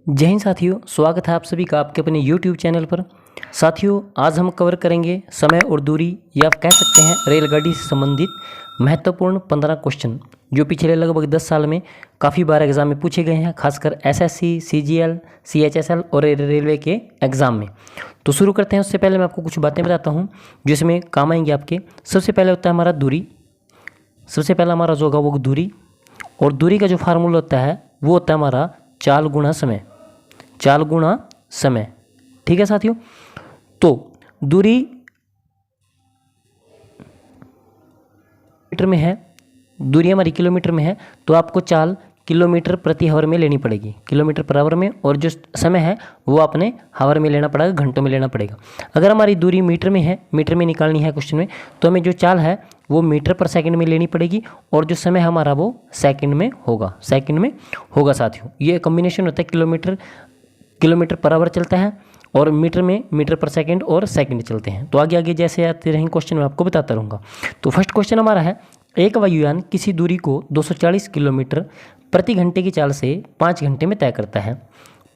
जय हिंद साथियों, स्वागत है आप सभी का आपके अपने YouTube चैनल पर। साथियों, आज हम कवर करेंगे समय और दूरी या आप कह सकते हैं रेलगाड़ी से संबंधित महत्वपूर्ण 15 क्वेश्चन जो पिछले लगभग 10 साल में काफ़ी बार एग्जाम में पूछे गए हैं, खासकर एसएससी, सीजीएल, सीएचएसएल और रेलवे के एग्ज़ाम में। तो शुरू करते हैं। उससे पहले मैं आपको कुछ बातें बताता हूँ जो इसमें काम आएंगे आपके। सबसे पहले होता है हमारा दूरी। सबसे पहला हमारा जो होगा वो दूरी, और दूरी का जो फार्मूला होता है वो होता है हमारा चाल गुणा समय। चाल गुणा समय, ठीक है साथियों। तो दूरी मीटर में है, दूरी हमारी किलोमीटर में है, तो आपको चाल किलोमीटर प्रति हावर में लेनी पड़ेगी, किलोमीटर पर आवर में, और जो समय है वो आपने हावर में लेना पड़ेगा, घंटों में लेना पड़ेगा। अगर हमारी दूरी मीटर में है, मीटर में निकालनी है क्वेश्चन में, तो हमें जो चाल है वो मीटर पर सेकंड में लेनी पड़ेगी, और जो समय हमारा वो सेकंड में होगा, सेकंड में होगा साथियों। ये कॉम्बिनेशन होता है, किलोमीटर पर आवर चलता है और मीटर में मीटर पर सेकंड और सेकंड चलते हैं। तो आगे आगे जैसे आते रहेंगे क्वेश्चन मैं आपको बताता रहूँगा। तो फर्स्ट क्वेश्चन हमारा है, एक वायुयान किसी दूरी को 240 किलोमीटर प्रति घंटे की चाल से 5 घंटे में तय करता है।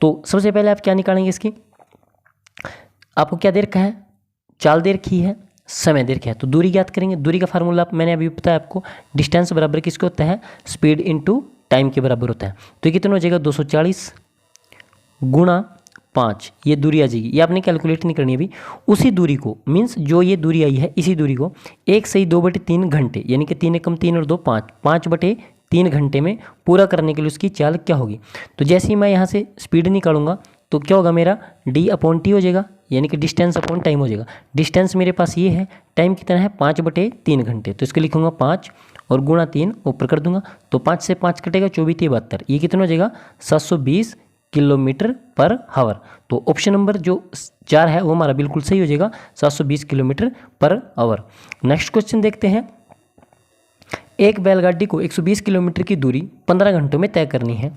तो सबसे पहले आप क्या निकालेंगे इसकी, आपको क्या दे रखा है, चाल दे रखी है, समय दे रखा है। तो दूरी ज्ञात करेंगे। दूरी का फार्मूला मैंने अभी बताया आपको, डिस्टेंस बराबर किसको होता है, स्पीड इनटू टाइम के बराबर होता है। तो ये कितना हो जाएगा, 240 गुणा 5, ये दूरी आ जाएगी। ये आपने कैलकुलेट नहीं करनी अभी। उसी दूरी को मीन्स जो ये दूरी आई है, इसी दूरी को 1/2/3 घंटे, यानी कि 3 एकम 3 और 2 5, 5/3 घंटे में पूरा करने के लिए उसकी चाल क्या होगी। तो जैसे ही मैं यहाँ से स्पीड निकालूंगा तो क्या होगा, मेरा d/t हो जाएगा, यानी कि डिस्टेंस अपॉन टाइम हो जाएगा। डिस्टेंस मेरे पास ये है, टाइम कितना है 5/3 घंटे, तो इसको लिखूंगा 5 और गुणा 3 ऊपर कर दूंगा। तो 5 से 5 कटेगा, 24 72, ये कितना हो जाएगा 720 किलोमीटर पर हावर। तो ऑप्शन नंबर जो 4 है वो हमारा बिल्कुल सही हो जाएगा, 720 kilometre per hour. Next question देखते हैं। एक बैलगाड़ी को 120 किलोमीटर की दूरी 15 घंटों में तय करनी है।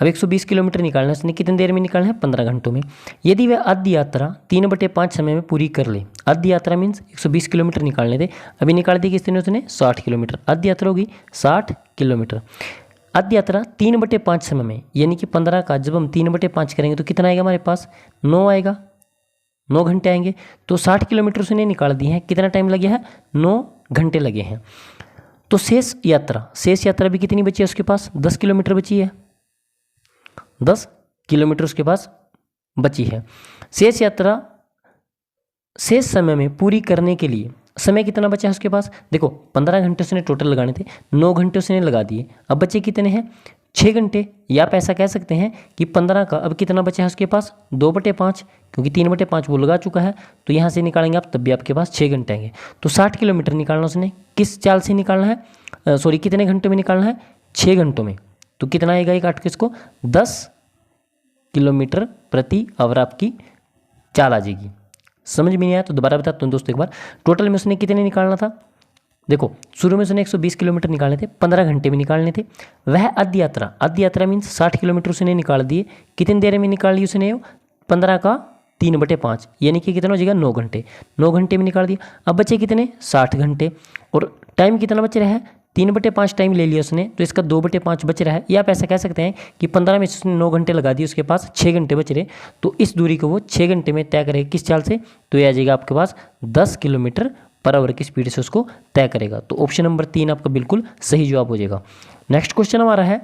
अब 120 किलोमीटर निकालना है, उसने कितनी देर में निकालना है, 15 घंटों में। यदि वह आधी यात्रा 3/5 समय में पूरी कर ले, आधी यात्रा मीन्स 120 किलोमीटर निकालने थे, अभी निकाल दी किसने, उसने 60 किलोमीटर, आधी यात्रा होगी 60 किलोमीटर। आधी यात्रा 3/5 समय में, यानी कि 15 का जब हम 3/5 करेंगे तो कितना आएगा हमारे पास, 9 आएगा, 9 घंटे आएंगे। तो 60 किलोमीटर उसने निकाल दी है, कितना टाइम लगे है, 9 घंटे लगे हैं। तो शेष यात्रा भी कितनी बची है उसके पास, 10 किलोमीटर बची है, 10 किलोमीटर उसके पास बची है। शेष यात्रा शेष समय में पूरी करने के लिए समय कितना बचा है उसके पास, देखो 15 घंटे उसने टोटल लगाने थे, 9 घंटे उसने लगा दिए, अब बचे कितने हैं, 6 घंटे। या आप ऐसा कह सकते हैं कि 15 का अब कितना बचा है उसके पास, 2/5, क्योंकि 3/5 वो लगा चुका है। तो यहाँ से निकालेंगे आप, तब भी आपके पास 6 घंटे आएंगे। तो 60 किलोमीटर निकालना उसने किस चाल से निकालना है, सॉरी कितने घंटे में निकालना है, 6 घंटों में। तो कितना आएगा, एक काट के इसको 10 किलोमीटर प्रति आवर आपकी चाल आ जाएगी। समझ में नहीं आया तो दोबारा बताता हूँ दोस्तों एक बार। टोटल में उसने कितने निकालना था, देखो शुरू में उसने 120 किलोमीटर निकालने थे, 15 घंटे में निकालने थे। वह आधी यात्रा मीन्स 60 किलोमीटर उसने निकाल दिए, कितनी देर में निकाल ली उसने, 15 का 3/5, यानी कि कितना हो जाएगा 9 घंटे, 9 घंटे में निकाल दिया। अब बचे कितने, 60 घंटे, और टाइम कितना बच रहा है, 3/5 टाइम ले लिया उसने, तो इसका 2/5 बच रहा है। या आप ऐसा कह सकते हैं कि 15 में उसने 9 घंटे लगा दिए, उसके पास 6 घंटे बच रहे, तो इस दूरी को वो 6 घंटे में तय करेगा किस चाल से, तो यह आ जाएगा आपके पास 10 किलोमीटर पर आवर की स्पीड से उसको तय करेगा। तो ऑप्शन नंबर 3 आपका बिल्कुल सही जवाब हो जाएगा। नेक्स्ट क्वेश्चन हमारा है,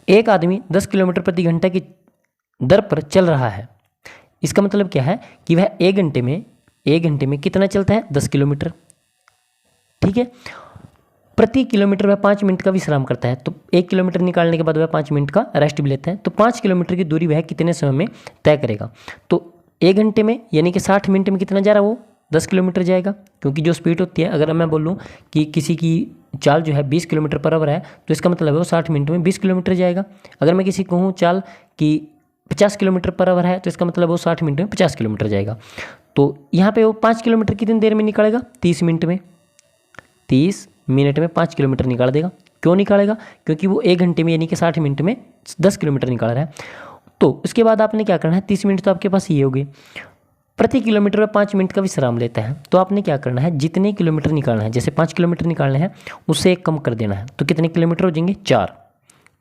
एक आदमी 10 किलोमीटर प्रति घंटा की दर पर चल रहा है। इसका मतलब क्या है कि वह एक घंटे में कितना चलता है, 10 किलोमीटर, ठीक है। प्रति किलोमीटर वह 5 मिनट का विश्राम करता है। तो 1 किलोमीटर निकालने के बाद वह 5 मिनट का रेस्ट भी लेता है। तो 5 किलोमीटर की दूरी वह कितने समय में तय करेगा। तो 1 घंटे में यानी कि 60 मिनट में कितना जा रहा है, वो 10 किलोमीटर जाएगा, क्योंकि जो स्पीड होती है, अगर मैं बोलूँ कि किसी की चाल जो है 20 किलोमीटर पर आवर है, तो इसका मतलब है वो 60 मिनट में 20 किलोमीटर जाएगा। अगर मैं किसी को कहूँ चाल कि 50 किलोमीटर पर आवर है, तो इसका मतलब वो 60 मिनट में 50 किलोमीटर जाएगा। तो यहाँ पे वो 5 किलोमीटर कितनी देर में निकालेगा, 30 मिनट में, 30 मिनट में 5 किलोमीटर निकाल देगा। क्यों निकालेगा, क्योंकि वो 1 घंटे में यानी कि 60 मिनट में 10 किलोमीटर निकाल रहा है। तो उसके बाद आपने क्या करना है, 30 मिनट तो आपके पास ये हो गए, प्रति किलोमीटर में 5 मिनट का विश्राम लेता है। तो आपने क्या करना है, जितने किलोमीटर निकालना है, जैसे 5 किलोमीटर निकालना है उससे 1 कम कर देना है। तो कितने किलोमीटर हो जाएंगे, 4।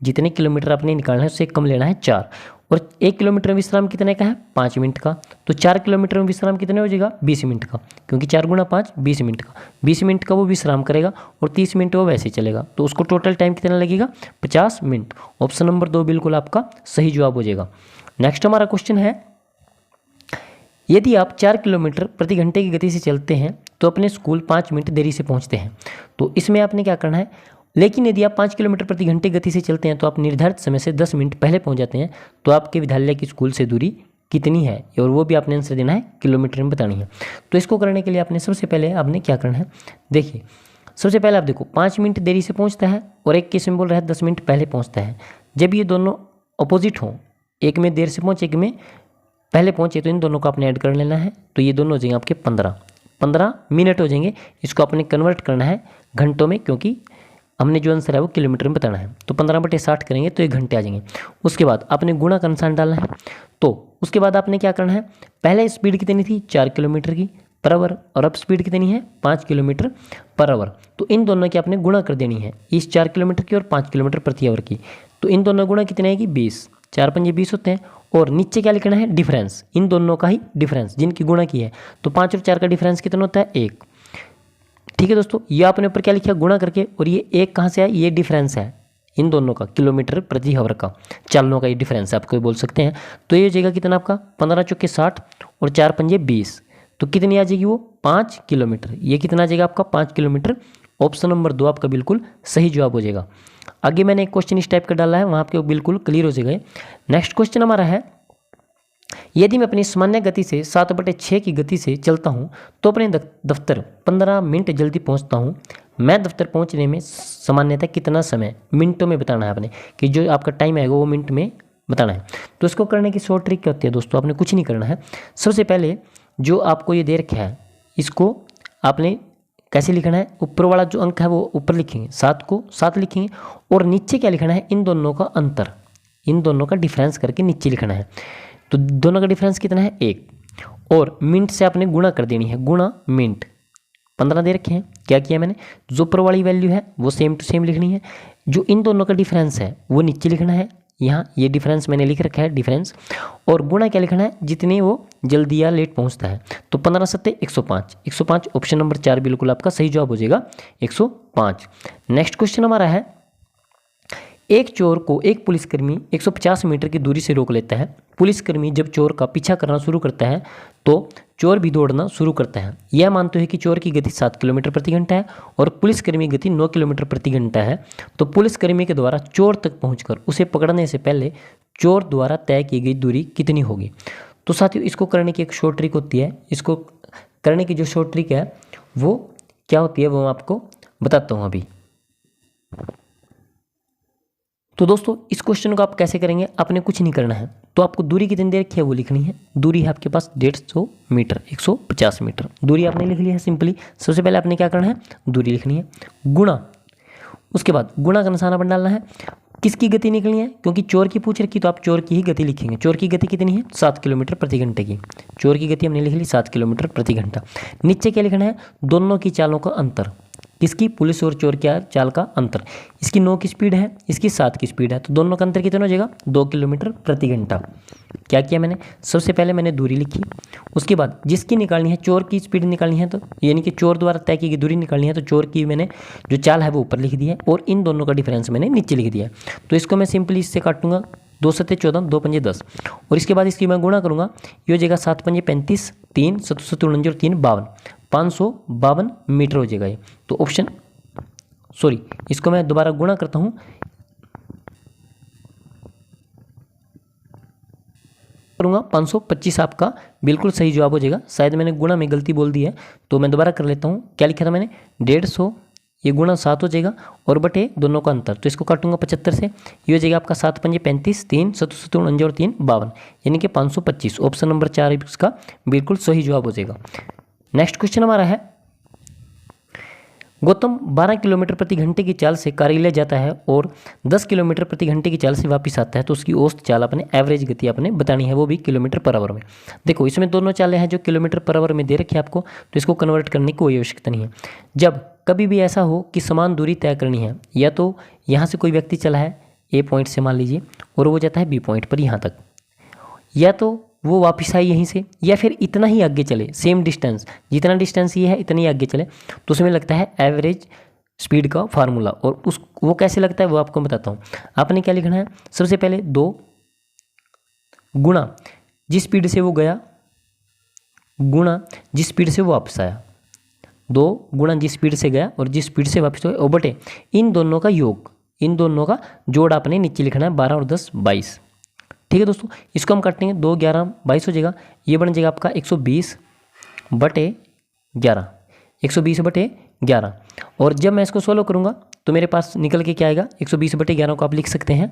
जितने किलोमीटर आपने निकालना है उससे कम लेना है 4। और 1 किलोमीटर में विश्राम कितने का है 5 मिनट का, तो 4 किलोमीटर में विश्राम कितने हो जाएगा 20 मिनट का, क्योंकि 4 गुणा 5 20 मिनट का। 20 मिनट का वो विश्राम करेगा और 30 मिनट वो वैसे ही चलेगा, तो उसको टोटल टाइम कितना लगेगा 50 मिनट। ऑप्शन नंबर 2 बिल्कुल आपका सही जवाब हो जाएगा। नेक्स्ट हमारा क्वेश्चन है, यदि आप 4 किलोमीटर प्रति घंटे की गति से चलते हैं तो अपने स्कूल 5 मिनट देरी से पहुंचते हैं। तो इसमें आपने क्या करना है, लेकिन यदि आप 5 किलोमीटर प्रति घंटे गति से चलते हैं तो आप निर्धारित समय से 10 मिनट पहले पहुंच जाते हैं, तो आपके विद्यालय की स्कूल से दूरी कितनी है, और वो भी आपने आंसर देना है, किलोमीटर में बतानी है। तो इसको करने के लिए आपने सबसे पहले आपने क्या करना है, देखिए सबसे पहले आप देखो 5 मिनट देरी से पहुँचता है और एक केस में बोल रहा है 10 मिनट पहले पहुँचता है। जब ये दोनों अपोजिट हों, एक में देर से पहुँचे एक में पहले पहुँचे, तो इन दोनों को आपने ऐड कर लेना है, तो ये दोनों हो जाएंगे आपके 15 मिनट हो जाएंगे। इसको आपने कन्वर्ट करना है घंटों में, क्योंकि हमने जो आंसर है वो किलोमीटर में बताना है। तो 15/60 करेंगे तो 1 घंटे आ जाएंगे। उसके बाद आपने गुणा का निशान डालना है। तो उसके बाद आपने क्या करना है, पहले स्पीड कितनी थी 4 किलोमीटर की पर आवर, और अब स्पीड कितनी है 5 किलोमीटर पर आवर। तो इन दोनों की आपने गुणा कर देनी है, इस 4 किलोमीटर की और 5 किलोमीटर प्रति आवर की। तो इन दोनों गुणा कितने आएगी 20, 4 पंजे 20 होते हैं। और नीचे क्या लिखना है, डिफरेंस, इन दोनों का ही डिफरेंस जिनकी गुणा की है। तो 5 और 4 का डिफरेंस कितना होता है 1। ठीक है दोस्तों, ये आपने ऊपर क्या लिखा गुणा करके, और ये 1 कहाँ से आया, ये डिफरेंस है इन दोनों का, किलोमीटर प्रति आवर का, चालनों का ये डिफरेंस है, आपको बोल सकते हैं। तो ये हो जाएगा कितना आपका 15 चौके 60 और 4 पंजे 20, तो कितनी आ जाएगी वो 5 किलोमीटर। ये कितना आ जाएगा आपका 5 किलोमीटर। ऑप्शन नंबर 2 आपका बिल्कुल सही जवाब हो जाएगा। आगे मैंने एक क्वेश्चन इस टाइप का डाला है, वहाँ आपके बिल्कुल क्लियर हो जाएगा। नेक्स्ट क्वेश्चन हमारा है, यदि मैं अपनी सामान्य गति से 7/6 की गति से चलता हूँ तो अपने दफ्तर 15 मिनट जल्दी पहुँचता हूँ। मैं दफ्तर पहुँचने में सामान्यतः कितना समय, मिनटों में बताना है आपने, कि जो आपका टाइम आएगा वो मिनट में बताना है। तो इसको करने की शॉर्ट ट्रिक क्या होती है दोस्तों, आपने कुछ नहीं करना है। सबसे पहले जो आपको ये दे रखा है, इसको आपने कैसे लिखना है, ऊपर वाला जो अंक है वो ऊपर लिखेंगे, 7 को 7 लिखेंगे, और नीचे क्या लिखना है, इन दोनों का अंतर, इन दोनों का डिफरेंस करके नीचे लिखना है। तो दोनों का डिफरेंस कितना है 1, और मिनट से आपने गुणा कर देनी है, गुणा मिनट। 15 दे रखे हैं, क्या किया मैंने, जो ऊपर वाली वैल्यू है वो सेम टू सेम लिखनी है, जो इन दोनों का डिफरेंस है वो नीचे लिखना है। यहाँ ये डिफरेंस मैंने लिख रखा है डिफरेंस, और गुणा क्या लिखना है, जितने वो जल्दी या लेट पहुँचता है। तो 15 7 105, 105 ऑप्शन नंबर 4 बिल्कुल आपका सही जवाब हो जाएगा 105। नेक्स्ट क्वेश्चन हमारा है, एक चोर को एक पुलिसकर्मी 150 मीटर की दूरी से रोक लेता है। पुलिसकर्मी जब चोर का पीछा करना शुरू करता है तो चोर भी दौड़ना शुरू करता है। यह मानते हैं कि चोर की गति 7 किलोमीटर प्रति घंटा है और पुलिसकर्मी की गति 9 किलोमीटर प्रति घंटा है। तो पुलिसकर्मी के द्वारा चोर तक पहुंचकर उसे पकड़ने से पहले चोर द्वारा तय की गई दूरी कितनी होगी। तो साथियों, इसको करने की एक शॉर्ट ट्रिक होती है। इसको करने की जो शॉर्ट ट्रिक है वो क्या होती है वो मैं आपको बताता हूँ अभी। तो दोस्तों, इस क्वेश्चन को आप कैसे करेंगे, आपने कुछ नहीं करना है। तो आपको दूरी कितनी दे रखी है वो लिखनी है। दूरी है आपके पास 150 मीटर, 150 मीटर दूरी आपने लिख ली है सिंपली। सबसे पहले आपने क्या करना है, दूरी लिखनी है, गुणा, उसके बाद गुणा का निशाना बन डालना है। किसकी गति निकलनी है, क्योंकि चोर की पूछ रखी तो आप चोर की ही गति लिखेंगे। चोर की गति कितनी है 7 किलोमीटर प्रति घंटे की। चोर की गति हमने लिख ली 7 किलोमीटर प्रति घंटा। नीचे क्या लिखना है, दोनों की चालों का अंतर, किसकी, पुलिस और चोर क्या चाल का अंतर। इसकी 9 की स्पीड है, इसकी 7 की स्पीड है, तो दोनों का अंतर कितना हो जाएगा 2 किलोमीटर प्रति घंटा। क्या किया मैंने, सबसे पहले मैंने दूरी लिखी, उसके बाद जिसकी निकालनी है, चोर की स्पीड निकालनी है, तो यानी कि चोर द्वारा तय की गई दूरी निकालनी है, तो चोर की मैंने जो चाल है वो ऊपर लिख दी है और इन दोनों का डिफरेंस मैंने नीचे लिख दिया। तो इसको मैं सिंपली इससे काटूंगा, 2 7 14, 2 पंजे 10, और इसके बाद इसकी मैं गुणा करूंगा, ये हो जाएगा 7 पंजे 35, 3 7 7 49 और 3 52, 552 मीटर हो जाएगा ये। तो ऑप्शन सॉरी, इसको मैं दोबारा गुणा करता हूं, करूंगा 525 आपका बिल्कुल सही जवाब हो जाएगा। शायद मैंने गुणा में गलती बोल दी है तो मैं दोबारा कर लेता हूं। क्या लिखा था मैंने 150, ये गुणा 7 हो जाएगा और बटे दोनों का अंतर, तो इसको काटूंगा 75 से, ये हो जाएगा आपका 7 पंजे 35, 3 7 7 49 और 3 52, यानी कि 525। ऑप्शन नंबर 4 इसका बिल्कुल सही जवाब हो जाएगा। नेक्स्ट क्वेश्चन हमारा है, गौतम 12 किलोमीटर प्रति घंटे की चाल से कार्यालय जाता है और 10 किलोमीटर प्रति घंटे की चाल से वापस आता है, तो उसकी औसत चाल अपने एवरेज गति अपने बतानी है, वो भी किलोमीटर पर आवर में। देखो इसमें दोनों चालें हैं जो किलोमीटर पर आवर में दे रखी है आपको, तो इसको कन्वर्ट करने की कोई आवश्यकता नहीं है। जब कभी भी ऐसा हो कि समान दूरी तय करनी है, या तो यहाँ से कोई व्यक्ति चला है ए पॉइंट से मान लीजिए, और वो जाता है बी पॉइंट पर यहाँ तक, या तो वो वापस आए यहीं से, या फिर इतना ही आगे चले, सेम डिस्टेंस, जितना डिस्टेंस ये है इतना ही आगे चले, तो उसमें लगता है एवरेज स्पीड का फार्मूला। और वो कैसे लगता है वो आपको बताता हूँ। आपने क्या लिखना है, सबसे पहले 2 गुणा जिस स्पीड से वो गया गुणा जिस स्पीड से वो वापस आया, 2 गुणा जिस स्पीड से गया और जिस स्पीड से वापस आया, और बटे इन दोनों का योग, इन दोनों का जोड़ आपने नीचे लिखना है, 12 और 10 22। ठीक है दोस्तों, इसको हम काटेंगे, 2 11 22 हो जाएगा, ये बन जाएगा आपका 120 बटे 11, 120 बटे 11। और जब मैं इसको सोल्व करूंगा तो मेरे पास निकल के क्या आएगा, 120 बटे 11 को आप लिख सकते हैं,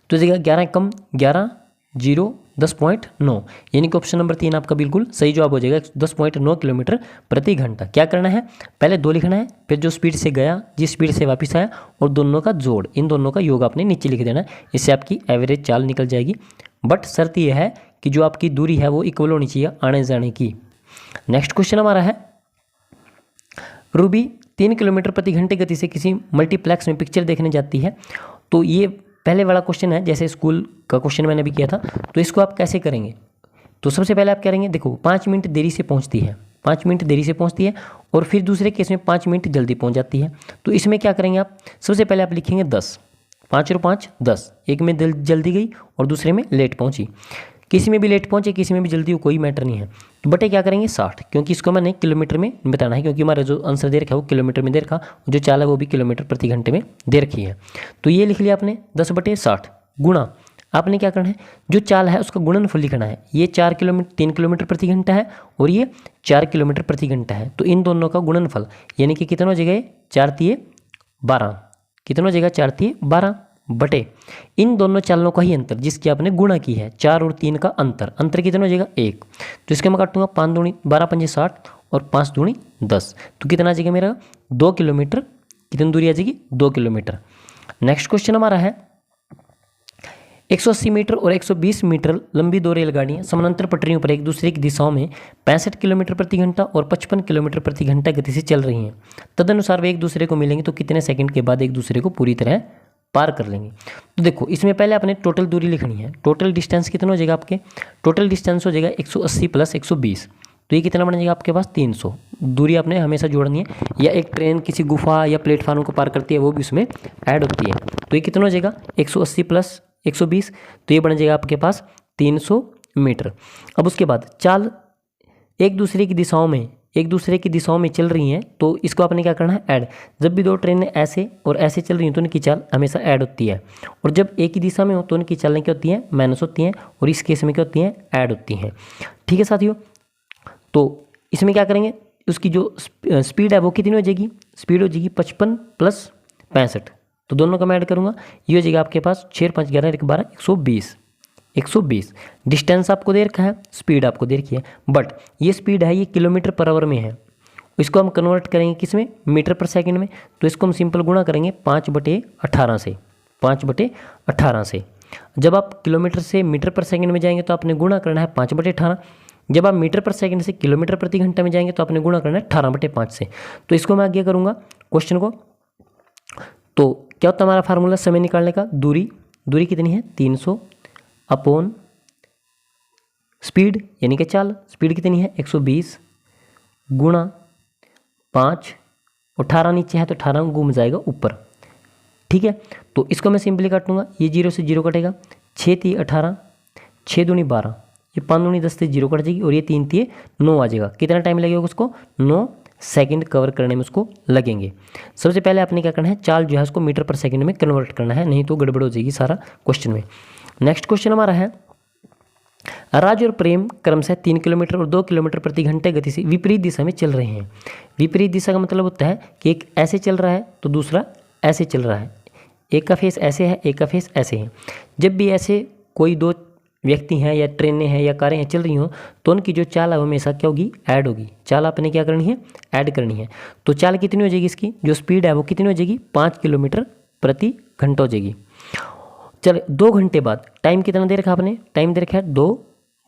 तो जाएगा 11 कम 11 0 10.9, यानी कि ऑप्शन नंबर 3 आपका बिल्कुल सही जवाब हो जाएगा, 10.9 किलोमीटर प्रति घंटा। क्या करना है, पहले 2 लिखना है, फिर जो स्पीड से गया जिस स्पीड से वापस आया, और दोनों का जोड़, इन दोनों का योग आपने नीचे लिख देना है, इससे आपकी एवरेज चाल निकल जाएगी। बट शर्त यह है कि जो आपकी दूरी है वो इक्वल होनी चाहिए आने जाने की। नेक्स्ट क्वेश्चन हमारा है, रूबी 3 किलोमीटर प्रति घंटे गति से किसी मल्टीप्लेक्स में पिक्चर देखने जाती है। तो ये पहले वाला क्वेश्चन है, जैसे स्कूल का क्वेश्चन मैंने भी किया था। तो इसको आप कैसे करेंगे, तो सबसे पहले आप करेंगे, देखो 5 मिनट देरी से पहुंचती है, 5 मिनट देरी से पहुंचती है, और फिर दूसरे केस में 5 मिनट जल्दी पहुंच जाती है। तो इसमें क्या करेंगे आप, सबसे पहले आप लिखेंगे 10, 5 और 5 10, एक में जल्दी गई और दूसरे में लेट पहुंची, किसी में भी लेट पहुंचे किसी में भी जल्दी हो, कोई मैटर नहीं है। तो बटे क्या करेंगे 60, क्योंकि इसको मैंने किलोमीटर में बताना है, क्योंकि हमारा जो आंसर दे रखा है वो किलोमीटर में दे रखा, जो चाल है वो भी किलोमीटर प्रति घंटे में दे रखी है। तो ये लिख लिया आपने 10 बटे 60 गुणा, आपने क्या करना है, जो चाल है उसका गुणनफल लिखना है। ये 3 किलोमीटर प्रति घंटा है और ये 4 किलोमीटर प्रति घंटा है, तो इन दोनों का गुणनफल यानी कि कितना हो जाएगा, 4 तिये 12, कितना हो जाएगा 4 तिये 12 बटे इन दोनों चालनों का ही अंतर जिसकी आपने गुणा की है, 4 और 3 का अंतर कितना हो जाएगा 1। तो इसके मैं काटूंगा 5 दूनी 12 पंजे 60 और 5 दूनी 10, तो कितना आ जाएगा मेरा 2 किलोमीटर, कितनी दूरी आ जाएगी 2 किलोमीटर। नेक्स्ट क्वेश्चन हमारा है, 180 मीटर और 120 मीटर लंबी 2 रेलगाड़ियां समानांतर पटरियों पर एक दूसरे की दिशाओं में 65 किलोमीटर प्रति घंटा और 55 किलोमीटर प्रति घंटा गति से चल रही हैं। तदनुसार वे एक दूसरे को मिलेंगे तो कितने सेकंड के बाद एक दूसरे को पूरी तरह पार कर लेंगे। तो देखो इसमें पहले आपने टोटल दूरी लिखनी है, टोटल डिस्टेंस कितना हो जाएगा आपके, टोटल डिस्टेंस हो जाएगा 180 प्लस 120, तो ये कितना बन जाएगा आपके पास 300। दूरी आपने हमेशा जोड़नी है, या एक ट्रेन किसी गुफा या प्लेटफार्म को पार करती है वो भी उसमें ऐड होती है। तो ये कितना हो जाएगा 180 प्लस 120, तो ये बन जाएगा आपके पास 300 मीटर। अब उसके बाद चाल एक दूसरे की दिशाओं में चल रही हैं, तो इसको आपने क्या करना है ऐड। जब भी 2 ट्रेनें ऐसे और ऐसे चल रही हैं तो उनकी चाल हमेशा ऐड होती है, और जब एक ही दिशा में हो तो उनकी चालें क्या होती हैं माइनस होती हैं, और इस केस में क्या होती हैं ऐड होती हैं। ठीक है साथियों, तो इसमें क्या करेंगे, उसकी जो स्पीड है वो कितनी हो जाएगी, स्पीड हो जाएगी 55 प्लस 65, तो दोनों का मैं ऐड करूँगा, ये हो जाएगा आपके पास 6 5 11 1 12 120। डिस्टेंस आपको दे रखा है, स्पीड आपको दे रखी है, बट ये स्पीड है ये किलोमीटर पर आवर में है, इसको हम कन्वर्ट करेंगे किसमें, मीटर पर सेकंड में। तो इसको हम सिंपल गुणा करेंगे 5/18 से, 5/18 से। जब आप किलोमीटर से मीटर पर सेकंड में जाएंगे तो आपने गुणा करना है 5/18, जब आप मीटर पर सेकंड से किलोमीटर प्रति घंटा में जाएंगे तो आपने गुणा करना है 18/5 से। तो इसको मैं आगे करूँगा क्वेश्चन को, तो क्या होता है हमारा फार्मूला समय निकालने का, दूरी कितनी है 300 अपॉन स्पीड यानी कि चाल, स्पीड कितनी है 120 गुणा 5, 18 नीचे है तो 18 घूम जाएगा ऊपर। ठीक है, तो इसको मैं सिंपली काटूंगा, ये 0 से 0 कटेगा, 6 3 18, 6 दूनी 12, ये 5 दूनी 10 से 0 कट जाएगी, और ये 3 3 9 आ जाएगा। कितना टाइम लगेगा उसको, 9 सेकंड कवर करने में उसको लगेंगे। सबसे पहले आपने क्या करना है, चाल जो है उसको मीटर पर सेकंड में कन्वर्ट करना है, नहीं तो गड़बड़ हो जाएगी सारा क्वेश्चन में। नेक्स्ट क्वेश्चन हमारा है, राज और प्रेम क्रमशः 3 किलोमीटर और 2 किलोमीटर प्रति घंटे गति से विपरीत दिशा में चल रहे हैं। विपरीत दिशा का मतलब होता है कि एक ऐसे चल रहा है तो दूसरा ऐसे चल रहा है, एक का फेस ऐसे है एक का फेस ऐसे है। जब भी ऐसे कोई 2 व्यक्ति हैं या ट्रेनें हैं या कारें हैं चल रही हों तो उनकी जो चाल है हमेशा क्या होगी, ऐड होगी। चाल आपने क्या करनी है, ऐड करनी है। तो चाल कितनी हो जाएगी, इसकी जो स्पीड है वो कितनी हो जाएगी 5 किलोमीटर प्रति घंटा हो जाएगी। चल 2 घंटे बाद, टाइम कितना दे रखा आपने, टाइम दे रखा है 2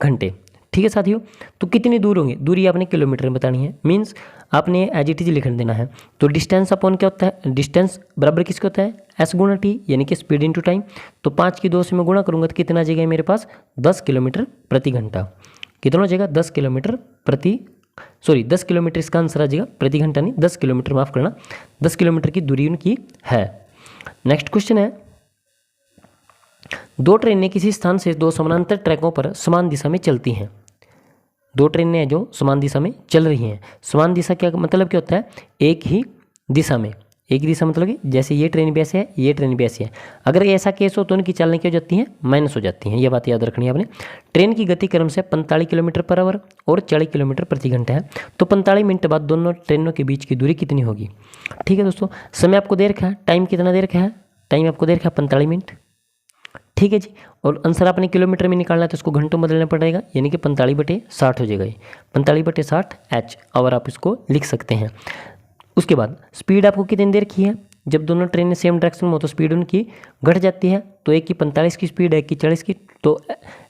घंटे। ठीक है साथियों। तो कितनी दूर होंगे, दूरी आपने किलोमीटर में बतानी है, मीन्स आपने एज इट इज लिख देना है। तो डिस्टेंस अपॉन क्या होता है, डिस्टेंस बराबर किसका होता है, एस गुणा टी, यानी कि स्पीड इनटू टाइम। तो 5 की 2 से मैं गुणा करूंगा तो कितना आ जाएगा मेरे पास, 10 किलोमीटर प्रति घंटा। कितना हो जाएगा, 10 किलोमीटर 10 किलोमीटर इसका आंसर आ जाएगा, प्रति घंटा नहीं, 10 किलोमीटर, माफ करना, 10 किलोमीटर की दूरी उनकी है। नेक्स्ट क्वेश्चन है, दो ट्रेनें किसी स्थान से दो समानांतर ट्रैकों पर समान दिशा में चलती हैं। दो ट्रेनें जो समान दिशा में चल रही हैं, समान दिशा क्या मतलब क्या होता है, एक ही दिशा में, एक ही दिशा मतलब कि जैसे ये ट्रेन भी ऐसे है, ये ट्रेन भी ऐसे है। अगर ऐसा केस हो तो उनकी चालने क्या हो जाती है, माइनस हो जाती हैं। ये बात याद रखनी है आपने। ट्रेन की गति क्रम से 45 किलोमीटर पर आवर और 40 किलोमीटर प्रति घंटा है। तो 45 मिनट बाद दोनों ट्रेनों के बीच की दूरी कितनी होगी। ठीक है दोस्तों, समय आपको दे रखा है, टाइम कितना दे रखा है, टाइम आपको दे रखा है 45 मिनट। ठीक है जी, और आंसर आपने किलोमीटर में निकालना है तो इसको घंटों में बदलना पड़ेगा, यानी कि 45/60 हो जाएगा। ये 45/60 H आवर आप इसको लिख सकते हैं। उसके बाद स्पीड आपको कितनी दे रखी है, जब दोनों ट्रेनें सेम डायरेक्शन में हो तो स्पीड उनकी घट जाती है। तो एक की 45 की स्पीड है, एक की 40 की, तो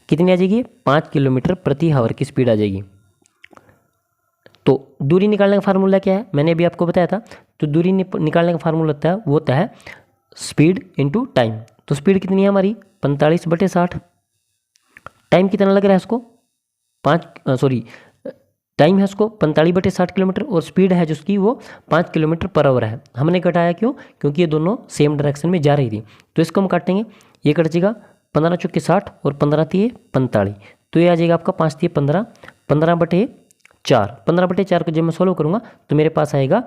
कितनी आ जाएगी, 5 किलोमीटर प्रति आवर की स्पीड आ जाएगी। तो दूरी निकालने का फार्मूला क्या है, मैंने अभी आपको बताया था। तो दूरी निकालने का फार्मूला होता है, वो होता है स्पीड इंटू टाइम। तो स्पीड कितनी है हमारी, 45/60। टाइम कितना लग रहा है इसको, टाइम है उसको 45/60 किलोमीटर, और स्पीड है जिसकी वो 5 किलोमीटर पर आवर है। हमने घटाया क्यों, क्योंकि ये दोनों सेम डायरेक्शन में जा रही थी। तो इसको हम काटेंगे, ये कट जाएगा 15 चौके 60 और 15 तिये 45। तो ये आ जाएगा आपका 5 तिये 15, 15/4। 15/4 को जब मैं सोल्व करूँगा तो मेरे पास आएगा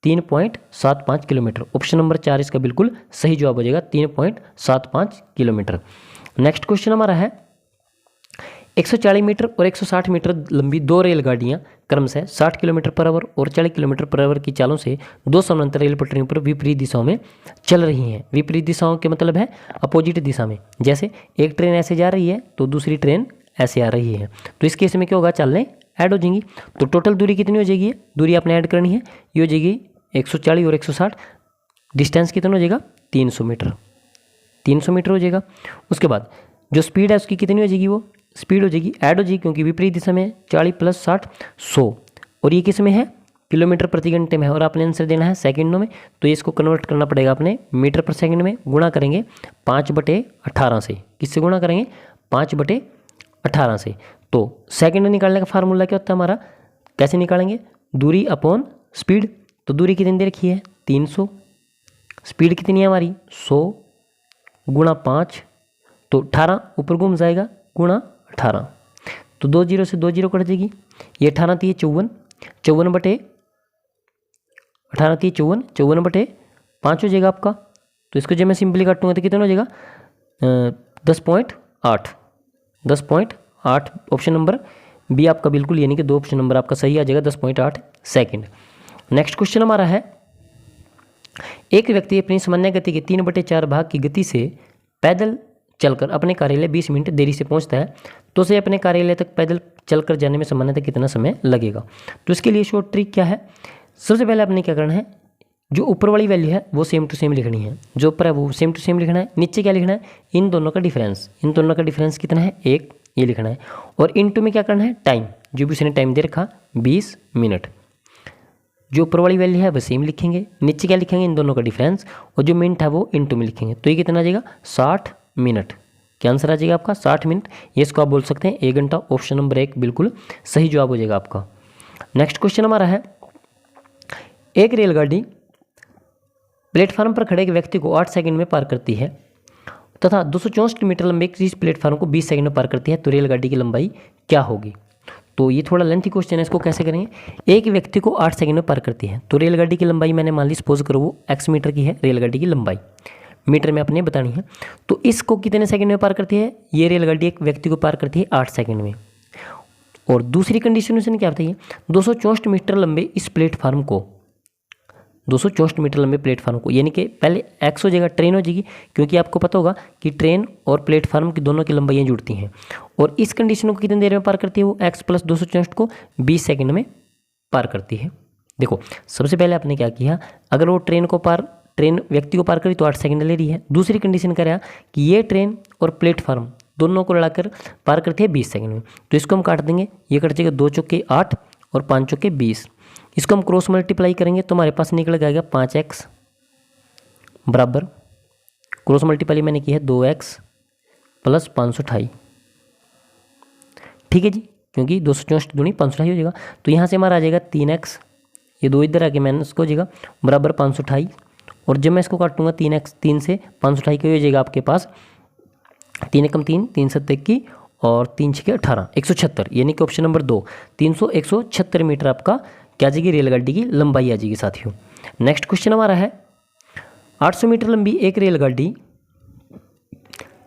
3.75 किलोमीटर। ऑप्शन नंबर 4 इसका बिल्कुल सही जवाब हो जाएगा, 3.75 किलोमीटर। नेक्स्ट क्वेश्चन हमारा है, 140 मीटर और 160 मीटर लंबी दो रेलगाड़ियां क्रमशः 60 किलोमीटर पर आवर और 40 किलोमीटर पर आवर की चालों से दो समानांतर रेल पटरियों पर विपरीत दिशाओं में चल रही हैं। विपरीत दिशाओं के मतलब है अपोजिट दिशा में। जैसे एक ट्रेन ऐसे जा रही है तो दूसरी ट्रेन ऐसे आ रही है, तो इस केस में क्या होगा, चालें ऐड हो जाएंगी। तो टोटल दूरी कितनी हो जाएगी, दूरी आपने ऐड करनी है, ये हो जाएगी 140 और 160। डिस्टेंस कितना हो जाएगा, 300 मीटर, 300 मीटर हो जाएगा। उसके बाद जो स्पीड है उसकी कितनी हो जाएगी, वो स्पीड हो जाएगी ऐड हो जाएगी, क्योंकि विपरीत दिशा में 40 + 60 100, और ये किस में है, किलोमीटर प्रति घंटे में है, और आपने आंसर देना है सेकंडों में। तो इसको कन्वर्ट करना पड़ेगा आपने मीटर पर सेकंड में, गुणा करेंगे 5/18 से। किससे गुणा करेंगे, 5/18 से। तो सेकंड निकालने का फार्मूला क्या होता है हमारा, कैसे निकालेंगे, दूरी अपॉन स्पीड। तो दूरी कितनी दे रखी है, 300, स्पीड कितनी है हमारी 100 गुणा 5, तो 18 ऊपर घूम जाएगा, गुणा 18। तो 2 0 से 2 0 कट जाएगी, ये 18 थी 54, 54/18 थी 54, 54/5 हो जाएगा आपका। तो इसको जब मैं सिंपली काटूंगा तो कितना हो जाएगा, 10.8, 10.8। ऑप्शन नंबर बी आपका बिल्कुल, यानी कि 2 ऑप्शन नंबर आपका सही आ जाएगा, 10.8 सेकेंड। नेक्स्ट क्वेश्चन हमारा है, एक व्यक्ति अपनी सामान्य गति के 3/4 भाग की गति से पैदल चलकर अपने कार्यालय 20 मिनट देरी से पहुंचता है, तो उसे अपने कार्यालय तक पैदल चलकर जाने में सामान्यतः कितना समय लगेगा। तो इसके लिए शॉर्ट ट्रिक क्या है, सबसे पहले आपने क्या करना है, जो ऊपर वाली वैल्यू है वो सेम टू सेम लिखनी है, जो ऊपर है वो सेम टू सेम लिखना है। नीचे क्या लिखना है, इन दोनों का डिफरेंस, इन दोनों का डिफरेंस कितना है, 1, ये लिखना है। और इनटू में क्या करना है, टाइम, जो भी उसने टाइम दे रखा 20 मिनट, जो ऊपर वाली वैल्यू है वो सेम लिखेंगे, नीचे क्या लिखेंगे, इन दोनों का डिफरेंस, और जो मिनट है वो इनटू में लिखेंगे। तो ये कितना आ जाएगा, 60 मिनट। क्या आंसर आ जाएगा आपका, 60 मिनट। ये इसको आप बोल सकते हैं 1 घंटा। ऑप्शन नंबर 1 बिल्कुल सही जवाब हो जाएगा आपका। नेक्स्ट क्वेश्चन हमारा है, एक रेलगाड़ी प्लेटफार्म पर खड़े एक व्यक्ति को 8 सेकंड में पार करती है तथा 264 मीटर लंबे इस प्लेटफार्म को 20 सेकंड में पार करती है, तो रेलगाड़ी की लंबाई क्या होगी। तो ये थोड़ा लेंथी क्वेश्चन है, इसको कैसे करेंगे। एक व्यक्ति को 8 सेकंड में पार करती है, तो रेलगाड़ी की लंबाई मैंने मान ली सपोज करो वो x मीटर की है, रेलगाड़ी की लंबाई मीटर में आपने बतानी है। तो इसको कितने सेकंड में पार करती है, ये रेलगाड़ी एक व्यक्ति को पार करती है 8 सेकंड में। और दूसरी कंडीशन उसने क्या बताई है, 264 मीटर लंबे इस प्लेटफार्म को, 264 मीटर लंबे प्लेटफार्म को, यानी कि पहले x हो जाएगा, ट्रेन हो जाएगी, क्योंकि आपको पता होगा कि ट्रेन और प्लेटफार्म की दोनों की लंबाइयाँ जुड़ती हैं। और इस कंडीशन को कितनी देर में पार करती है, वो x + 264 को 20 सेकंड में पार करती है। देखो सबसे पहले आपने क्या किया, अगर वो ट्रेन व्यक्ति को पार करी तो 8 सेकंड ले रही है। दूसरी कंडीशन क्या रहा कि ये ट्रेन और प्लेटफार्म दोनों को लड़ाकर पार करती है 20 सेकंड में। तो इसको हम काट देंगे, ये कट जाएगा 2 चौके 8 और 5 चौके 20। इसको हम क्रॉस मल्टीप्लाई करेंगे तो हमारे पास निकल के आएगा 5x बराबर, क्रॉस मल्टीप्लाई मैंने की है 2x प्लस 528। ठीक है जी, क्योंकि 264 दूनी 528 हो जाएगा। तो यहाँ से हमारा आ जाएगा 3x, ये 2 इधर आके मैंने उसको हो जाएगा बराबर 528। और जब मैं इसको काटूंगा 3x 3 से 528 का हो जाएगा आपके पास 3 एकम 3, 3 7 21 और 3 6 18, 176, यानी कि ऑप्शन नंबर 2 176 मीटर आपका क्या आ जाएगी रेलगाड़ी की लंबाई आ जाएगी साथियों। नेक्स्ट क्वेश्चन हमारा है 800 मीटर लंबी एक रेलगाड़ी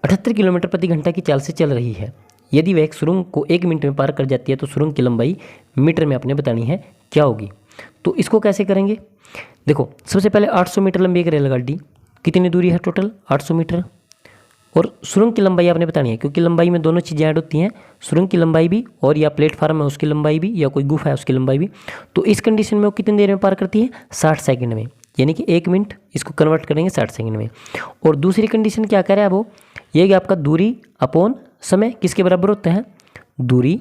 78 किलोमीटर प्रति घंटा की चाल से चल रही है। यदि वह एक सुरंग को 1 मिनट में पार कर जाती है तो सुरंग की लंबाई मीटर में आपने बतानी है क्या होगी। तो इसको कैसे करेंगे, देखो सबसे पहले 800 मीटर लंबी एक रेलगाड़ी कितनी दूरी है टोटल 800 मीटर, और सुरंग की लंबाई आपने बतानी है, क्योंकि लंबाई में दोनों चीज़ें ऐड होती हैं, सुरंग की लंबाई भी और या प्लेटफार्म है उसकी लंबाई भी या कोई गुफा है उसकी लंबाई भी। तो इस कंडीशन में वो कितनी देर में पार करती है 60 सेकंड में, यानी कि 1 मिनट इसको कन्वर्ट करेंगे 60 सेकंड में। और दूसरी कंडीशन क्या कह रहा है वो, ये कि आपका दूरी अपॉन समय किसके बराबर होता है, दूरी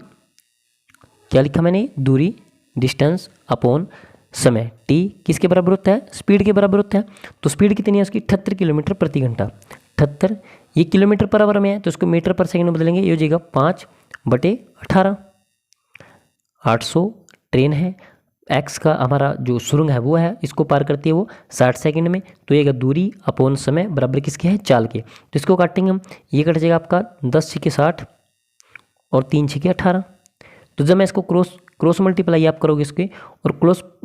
क्या लिखा मैंने, दूरी डिस्टेंस अपॉन समय टी किसके बराबर होता है, स्पीड के बराबर होता है। तो स्पीड कितनी है उसकी 78 किलोमीटर प्रति घंटा, 78 ये किलोमीटर पर आवर में है तो इसको मीटर पर सेकंड में बदलेंगे, ये हो जाएगा 5/18। 800 ट्रेन है, एक्स का हमारा जो सुरंग है वो है, इसको पार करती है वो 60 सेकंड में। तो ये दूरी अपॉन समय बराबर किसके है, चाल के। तो इसको काटेंगे हम, ये कट जाएगा आपका 10 6 60 और 3 6 18। तो जब मैं इसको क्रॉस मल्टीप्लाई आप करोगे इसके और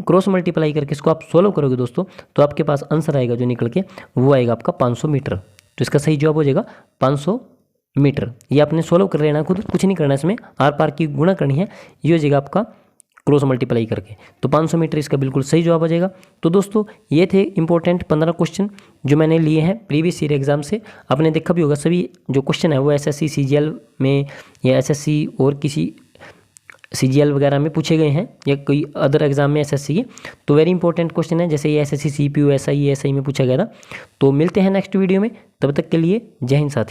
क्रॉस मल्टीप्लाई करके इसको आप सोल्व करोगे दोस्तों, तो आपके पास आंसर आएगा जो निकल के वो आएगा आपका 500 मीटर। तो इसका सही जवाब हो जाएगा 500 मीटर। ये आपने सोल्व कर लेना खुद, कुछ नहीं करना इसमें, आर पार की गुणा करनी है, ये हो जाएगा आपका क्रॉस मल्टीप्लाई करके। तो 500 मीटर इसका बिल्कुल सही जवाब आ जाएगा। तो दोस्तों ये थे इंपॉर्टेंट 15 क्वेश्चन जो मैंने लिए हैं प्रीवियस ईयर एग्जाम से। आपने देखा भी होगा सभी जो क्वेश्चन है वो एसएससी सीजीएल में या एसएससी और किसी सीजीएल वगैरह में पूछे गए हैं या कोई अदर एग्जाम में एसएससी के। तो वेरी इंपॉर्टेंट क्वेश्चन है, जैसे ये एसएससी सीपीयू एसआई में पूछा गया था। तो मिलते हैं नेक्स्ट वीडियो में, तब तक के लिए जय हिंद साथियों।